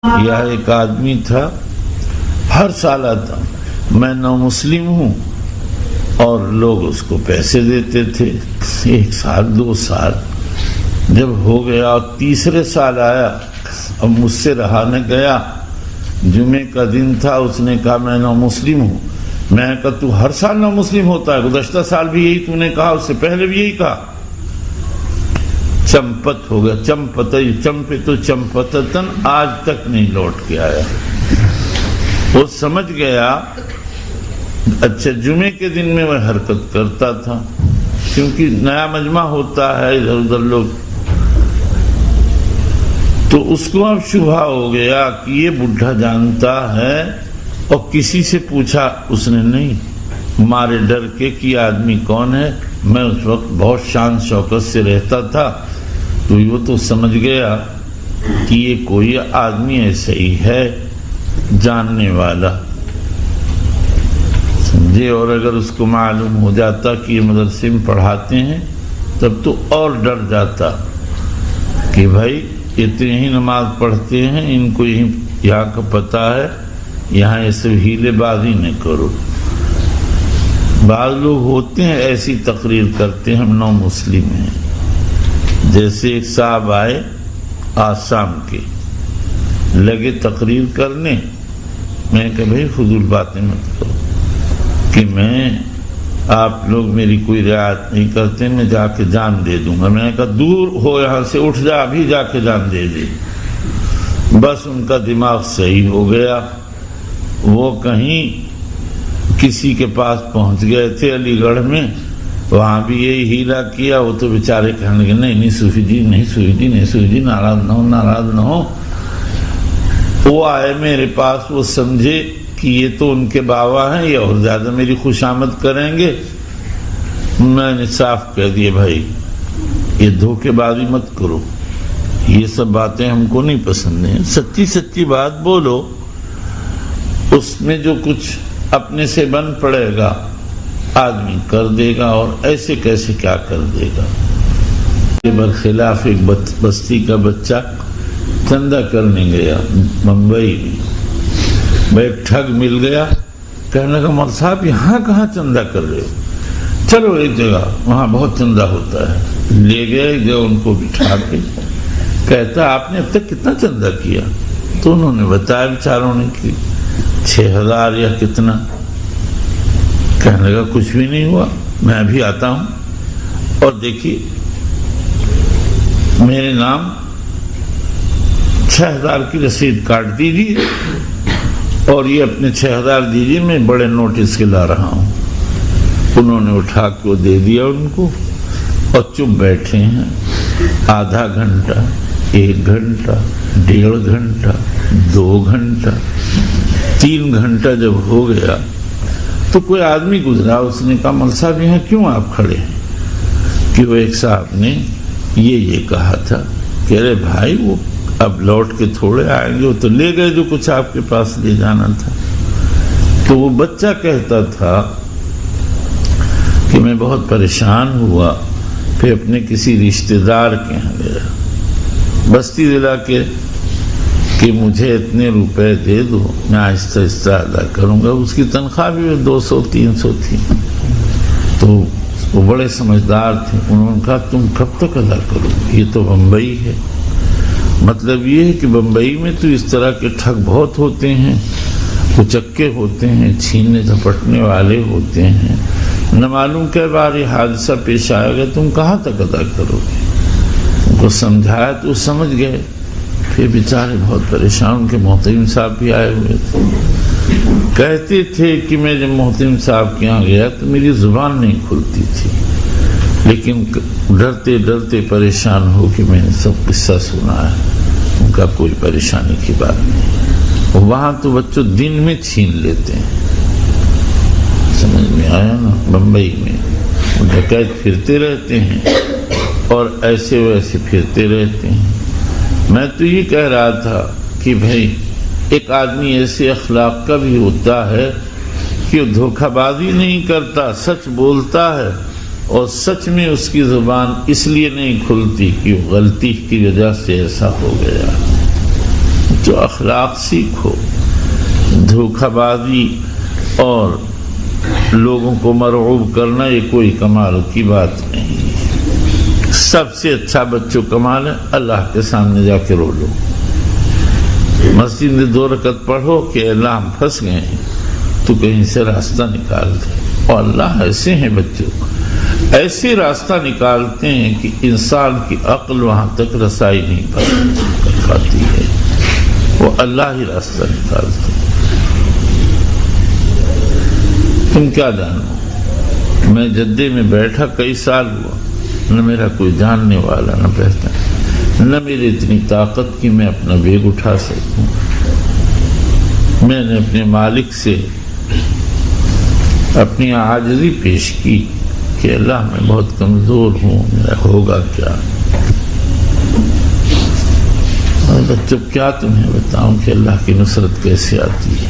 یہاں ایک آدمی تھا، ہر سال آتا، میں نو مسلم ہوں، اور لوگ اس کو پیسے دیتے تھے، 1 سال 2 سال، جب ہو گیا اور تیسرے سال آیا، اب مجھ سے رہا نہ گیا، جمعے کا دن تھا، اس نے کہا میں نو مسلم ہوں۔ میں نے کہا تو ہر سال نو مسلم ہوتا ہے، گزشتہ سال بھی یہی تو نے کہا، اس سے پہلے بھی یہی کہا۔ چمپت ہو گیا، چمپے تو چمپتتن، آج تک نہیں لوٹ کے آیا۔ وہ سمجھ گیا، اچھا جمعے کے دن میں وہ حرکت کرتا تھا، کیونکہ نیا مجمع ہوتا ہے، ادھر ادھر لوگ، تو اس کو اب شبہ ہو گیا کہ یہ بڈھا جانتا ہے، اور کسی سے پوچھا اس نے نہیں، مارے ڈر کے کہ آدمی کون ہے۔ میں اس وقت بہت شان شوکت سے رہتا تھا، تو وہ تو سمجھ گیا کہ یہ کوئی آدمی ایسا ہی ہے جاننے والا، سمجھے۔ اور اگر اس کو معلوم ہو جاتا کہ یہ مدرسے میں پڑھاتے ہیں، تب تو اور ڈر جاتا کہ بھائی اتنی ہی نماز پڑھتے ہیں، ان کو یہاں کا پتہ ہے، یہاں ایسے ہیلے بازی نہ کرو۔ بعض لوگ ہوتے ہیں ایسی تقریر کرتے ہیں، ہم نو مسلم ہیں۔ جیسے ایک صاحب آئے آسام کے، لگے تقریر کرنے، میں نے کہا بھائی فضول باتیں مت کرو، کہ میں آپ لوگ میری کوئی رعایت نہیں کرتے، میں جا کے جان دے دوں گا۔ میں نے کہا دور ہو یہاں سے، اٹھ جا، ابھی جا کے جان دے دے۔ بس ان کا دماغ صحیح ہو گیا، وہ کہیں کسی کے پاس پہنچ گئے تھے علی گڑھ میں، وہاں بھی یہی ہیلا کیا۔ وہ تو بیچارے کہنے لگے نہیں صوفی جی، نہیں صوفی جی، نہیں صوفی جی، ناراض نہ ہو، ناراض نہ ہو۔ وہ آئے میرے پاس، وہ سمجھے کہ یہ تو ان کے بابا ہیں، یہ اور زیادہ میری خوش آمد کریں گے۔ میں نے صاف کہہ دیا بھائی یہ دھوکے بازی مت کرو، یہ سب باتیں ہم کو نہیں پسند ہیں، سچی سچی بات بولو، اس میں جو کچھ اپنے سے بن پڑے گا آدمی کر دے گا، اور ایسے کیسے کیا کر دے گا۔ برخلاف ایک بستی کا بچہ چندہ کرنے گیا ممبئی میں، ایک ٹھگ مل گیا، کہنے لگا مول صاحب یہاں کہاں چندہ کر رہے ہو، چلو ایک جگہ وہاں بہت چندہ ہوتا ہے۔ لے گئے جو ان کو بٹھا کے، کہتا آپ نے اب تک کتنا چندہ کیا؟ تو انہوں نے بتایا بیچاروں نے کہ 6000 یا کتنا۔ کہنے لگا کچھ بھی نہیں ہوا، میں ابھی آتا ہوں، اور دیکھیے میرے نام 6000 کی رسید کاٹ دیجیے، اور یہ اپنے 6000 دیجیے، میں بڑے نوٹس کے لا رہا ہوں۔ انہوں نے اٹھا کے دے دیا ان کو، اور چپ بیٹھے ہیں آدھا گھنٹہ، 1 گھنٹہ، 1.5 گھنٹہ، 2 گھنٹہ، 3 گھنٹہ جب ہو گیا تو کوئی آدمی گزرا، اس نے کہا مول صاحب یہاں کیوں آپ کھڑے ہیں؟ کہ وہ ایک صاحب نے یہ کہا تھا کہ ارے بھائی وہ اب لوٹ کے تھوڑے آئیں گے، وہ تو لے گئے جو کچھ آپ کے پاس لے جانا تھا۔ تو وہ بچہ کہتا تھا کہ میں بہت پریشان ہوا، پھر اپنے کسی رشتہ دار کے یہاں گیا، بستی ضلع کے، کہ مجھے اتنے روپے دے دو، میں آہستہ آہستہ ادا کروں گا۔ اس کی تنخواہ بھی 200-300 تھی۔ تو وہ بڑے سمجھدار تھے، انہوں نے کہا تم کب تک ادا کرو گے، یہ تو بمبئی ہے۔ مطلب یہ ہے کہ بمبئی میں تو اس طرح کے ٹھگ بہت ہوتے ہیں، کچکے ہوتے ہیں، چھیننے جھپٹنے والے ہوتے ہیں، نہ معلوم کئی بار یہ حادثہ پیش آئے گا، تم کہاں تک ادا کرو گے۔ ان کو سمجھایا تو سمجھ گئے، پھر بیچارے بہت پریشان، ان کے محترم صاحب بھی آئے ہوئے تھے۔ کہتے تھے کہ میں جب محترم صاحب کے یہاں گیا تو میری زبان نہیں کھلتی تھی، لیکن ڈرتے ڈرتے پریشان ہو کہ میں نے سب قصہ سنا ہے۔ ان کا کوئی پریشانی کی بات نہیں، وہاں تو بچوں دن میں چھین لیتے ہیں، سمجھ میں آیا نا۔ بمبئی میں ڈکیت پھرتے رہتے ہیں، اور ایسے ویسے پھرتے رہتے ہیں۔ میں تو یہ کہہ رہا تھا کہ بھائی ایک آدمی ایسے اخلاق کا بھی ہوتا ہے کہ وہ دھوکہ بازی نہیں کرتا، سچ بولتا ہے، اور سچ میں اس کی زبان اس لیے نہیں کھلتی کہ وہ غلطی کی وجہ سے ایسا ہو گیا۔ تو اخلاق سیکھو. دھوکہ بازی اور لوگوں کو مرعوب کرنا یہ کوئی کمال کی بات نہیں. سب سے اچھا بچوں کمال ہے اللہ کے سامنے جا کے رو لو. مسجد میں 2 رکعت پڑھو کہ اللہ ہم پھنس گئے ہیں تو کہیں سے راستہ نکال دے. اور اللہ ایسے ہیں بچوں ایسے راستہ نکالتے ہیں کہ انسان کی عقل وہاں تک رسائی نہیں کر پاتی ہے. وہ اللہ ہی راستہ نکالتے ہیں. تم کیا جانو. میں جدے میں بیٹھا کئی سال ہوا, نہ میرا کوئی جاننے والا نہ پہچان, نہ میری اتنی طاقت کہ میں اپنا بیگ اٹھا سکوں. میں نے اپنے مالک سے اپنی عاجزی پیش کی کہ اللہ میں بہت کمزور ہوں, میرا ہوگا کیا. اور بچوں کیا تمہیں بتاؤں کہ اللہ کی نصرت کیسے آتی ہے.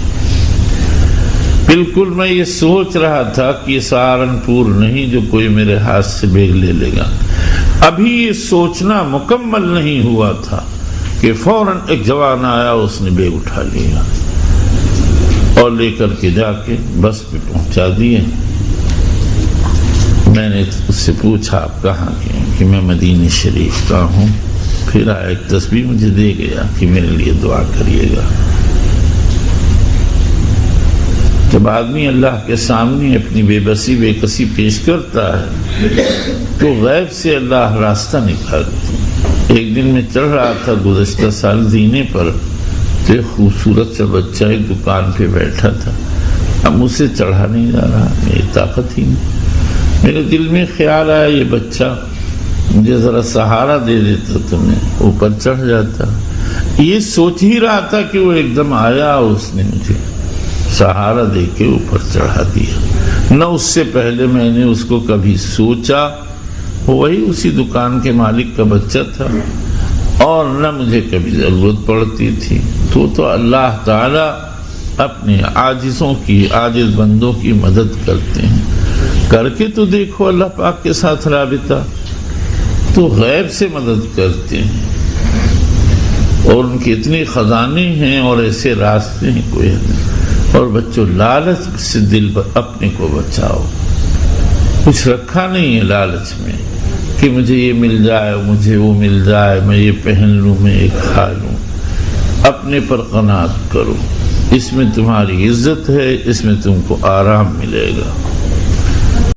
بالکل میں یہ سوچ رہا تھا کہ یہ سہارنپور نہیں جو کوئی میرے ہاتھ سے بیگ لے لے گا. ابھی یہ سوچنا مکمل نہیں ہوا تھا کہ فوراً ایک جوان آیا, اس نے بیگ اٹھا لیا اور لے کر کے جا کے بس پہ پہنچا دیے. میں نے اس سے پوچھا آپ کہاں کے ہیں, کہ میں مدینہ شریف کا ہوں. پھر آیا ایک تسبیح مجھے دے گیا کہ میرے لیے دعا کریے گا. جب آدمی اللہ کے سامنے اپنی بے بسی بے کسی پیش کرتا ہے تو غیب سے اللہ راستہ نکالتے ہیں. ایک دن میں چڑھ رہا تھا گزشتہ سال زینے پر, تو ایک خوبصورت سا بچہ ایک دکان پہ بیٹھا تھا. اب مجھ سے چڑھا نہیں جا رہا, میری طاقت ہی نہیں. میرے دل میں خیال آیا یہ بچہ مجھے ذرا سہارا دے دیتا تو میں اوپر چڑھ جاتا. یہ سوچ ہی رہا تھا کہ وہ ایک دم آیا, اس نے مجھے سہارا دے کے اوپر چڑھا دیا. نہ اس سے پہلے میں نے اس کو کبھی سوچا. وہی اسی دکان کے مالک کا بچہ تھا اور نہ مجھے کبھی ضرورت پڑتی تھی. تو اللہ تعالی اپنے عاجزوں کی, عاجز بندوں کی مدد کرتے ہیں. کر کے تو دیکھو اللہ پاک کے ساتھ رابطہ, تو غیب سے مدد کرتے ہیں. اور ان کے اتنے خزانے ہیں اور ایسے راستے ہیں کوئی نہیں. اور بچوں لالچ سے دل پر اپنے کو بچاؤ. کچھ رکھا نہیں ہے لالچ میں کہ مجھے یہ مل جائے, مجھے وہ مل جائے, میں یہ پہن لوں, میں یہ کھا لوں. اپنے پر قناعت کرو, اس میں تمہاری عزت ہے, اس میں تم کو آرام ملے گا.